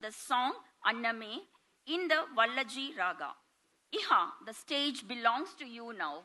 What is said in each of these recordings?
the song Anname in the Vallaji Raga. Iha, the stage belongs to you now.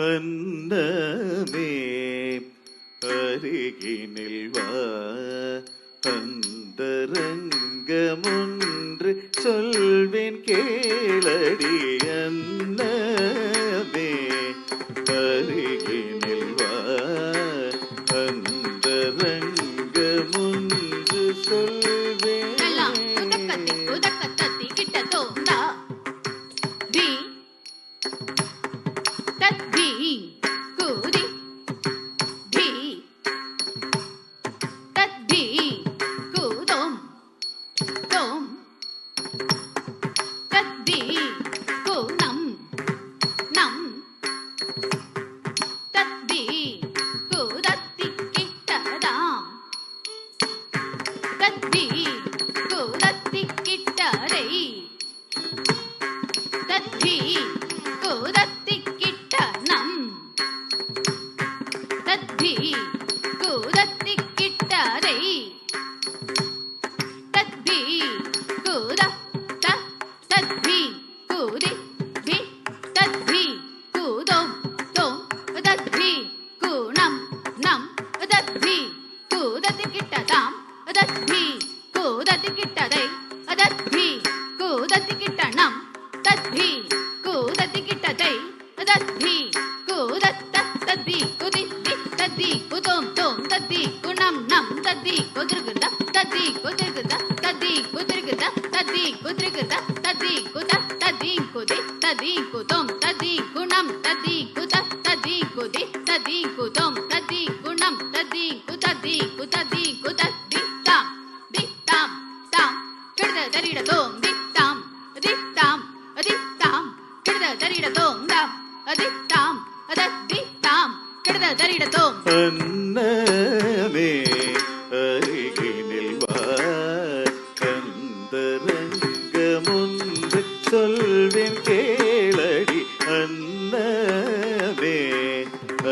அன்னமே அருகினில் வா, அந்தரங்கமொன்று சொல்வேன் கேளடி. அன்னமே அருகினில் வா, அந்தரங்கமொன்று சொல்வேன். அன்னமே அருகினில் வா, அந்தரங்கமொன்று சொல்வேன் கேளடி. அன்னமே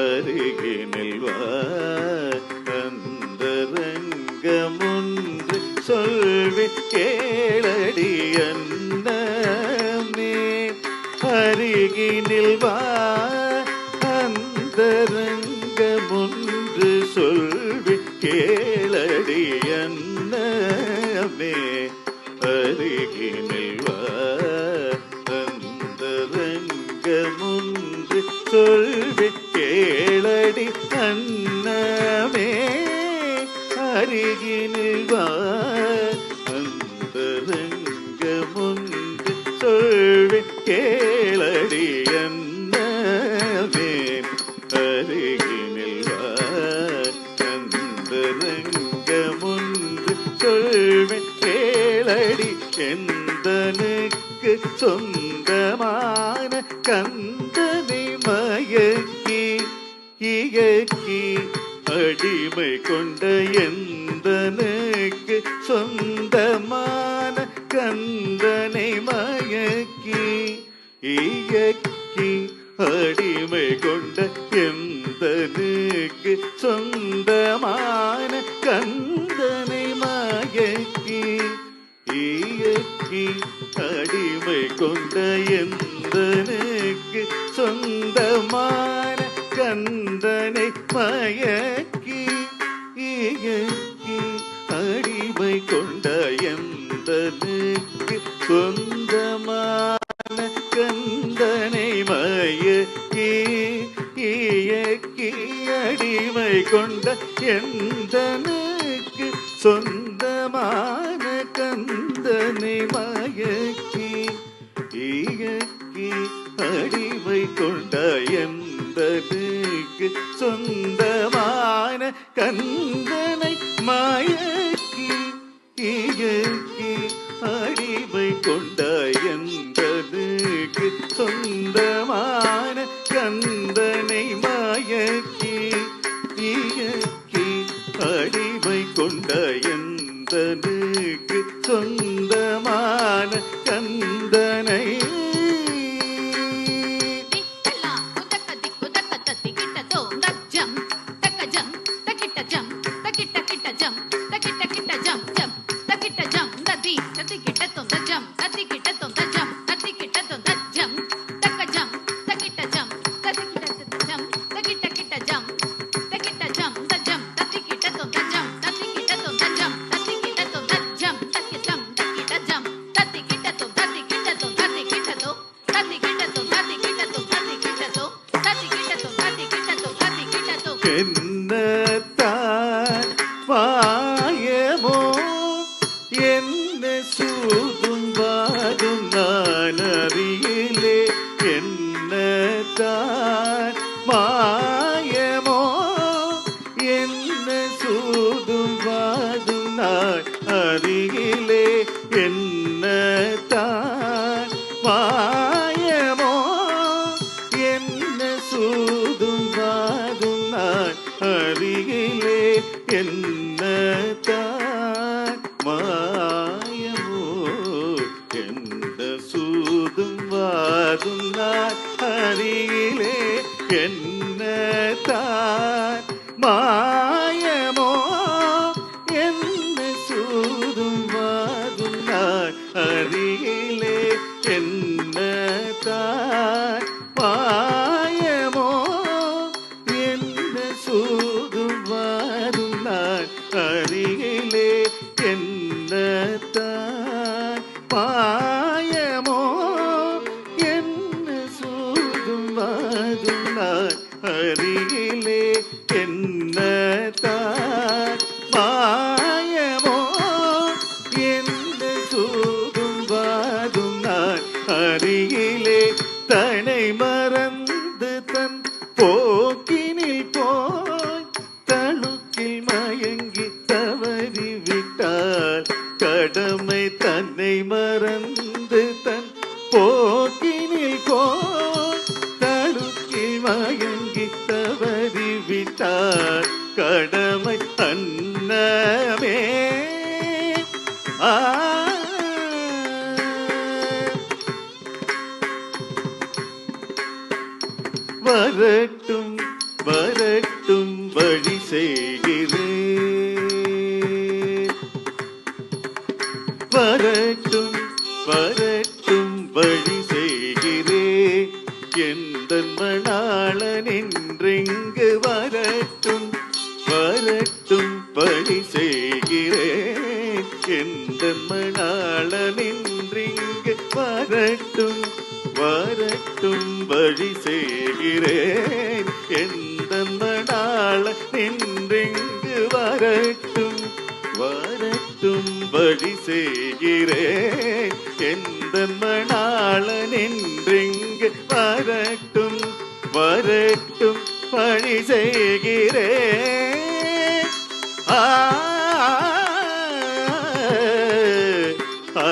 அருகினில் வா, அந்தரங்கமொன்று சொல்வேன் கேளடி. அன்னமே அருகினில் வா, அந்தரங்கமொன்று சொல்வேன் கேளடி. அன்னமே அருகினில் வா, அந்தரங்கமொன்று சொல்வேன் கேளடி. அன்னமே அருகினில் வா, அந்தரங்கமொன்று சொல்வேன் கேளடி. அன்னமே அருகினில் வா, அந்தரங்கமொன்று சொல்வேன் கேளடி. எந்தனுக்கு சொந்தமான கந்தனை மயக்கி இயக்கி அடிமை கொண்ட எந்தனுக்கு சொந்தமான கந்தனை மயக்கி இயக்கி அடிமை கொண்ட எந்தனுக்கு சொந்தமான கந்தனை மயக்கி இயக்கி அடிமை கொண்ட எந்தனுக்கு சொந்தமான கந்தனை மயக்கி இயக்கி அடிமை கொண்ட எந்தனுக்கு சொந்தமான கந்தனை மயக்கி அடிமை கொண்ட எந்தனுக்கு சொந்தமான கந்தனை மயக்கி இயக்கி அடிமை கொண்ட எந்தனுக்கு சொந்தமான கந்தனை மயக்கி இயக்கி அடிமை கொண்ட எந்தனுக்கு சொந்தமான கந்தனை மயக்கி இயக்கி அடிமை கொண்ட எந்தனுக்கு சொந்தமான கந்தனை என்னத்தான் மாயமோ என்ன சூதும் வாதும் நான் அறியிலே என்னத்தான் மாயமோ என்ன சூதும் வாதும் நான் அறியிலே என்னத்தான் மாயமோ என்ன சூதும் வாதும் நான் அருகிலே என்னத்தான் மாயமோ எந்த சூதும் வாதும் நான் அருகிலே என்னத்தான் மாயமோ என்ன சூதும் வாதும் நான் அருகிலே என்னத்தான் மாயமோ என்ன சூதும் வாதும் நான் அருகிலே என்னத்தான் மாயமோ என்ன சூதும் வாதும் நான் அருகிலே என்னத்தான் மாயமோ என்ன சூதும் வாதும் நான் அருகிலே தனை மறந்து தன் போக்கினில் போய் தழுக்கில் மயங்கி தவறி விட்டால் கடமை தன்னை மறந்து தன் போக்கினில் போய் தழுக்கில் மயங்கி தவறி விட்டால் கடமை அன்னமே வரட்டும் வரட்டும் வழி செய்கிறேன் வரட்டும் வரட்டும் வழி செய்கிறேன் எந்த மணாளன் என்றெங்கு வரட்டும் வரட்டும் வழி செய்கிறேன் எந்த மணாளன் என்றெங்கு வரட்டும் வரட்டும் வழி செய்கிறேன் எந்த மணாளன் என்றெங்கு வரட்டும் வரட்டும் வழி செய்கிறேன் எந்த மணாளன் என்றெங்கு வரட்டும் வரட்டும் வழி செய்கிறேன் ஆ ஆ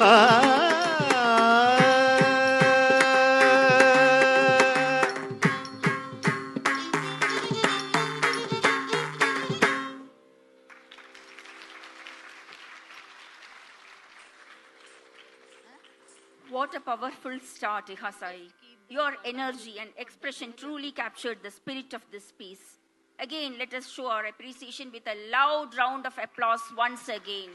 ஆ What a powerful start, Ihasari. Your energy and expression truly captured the spirit of this piece. Again, let us show our appreciation with a loud round of applause once again.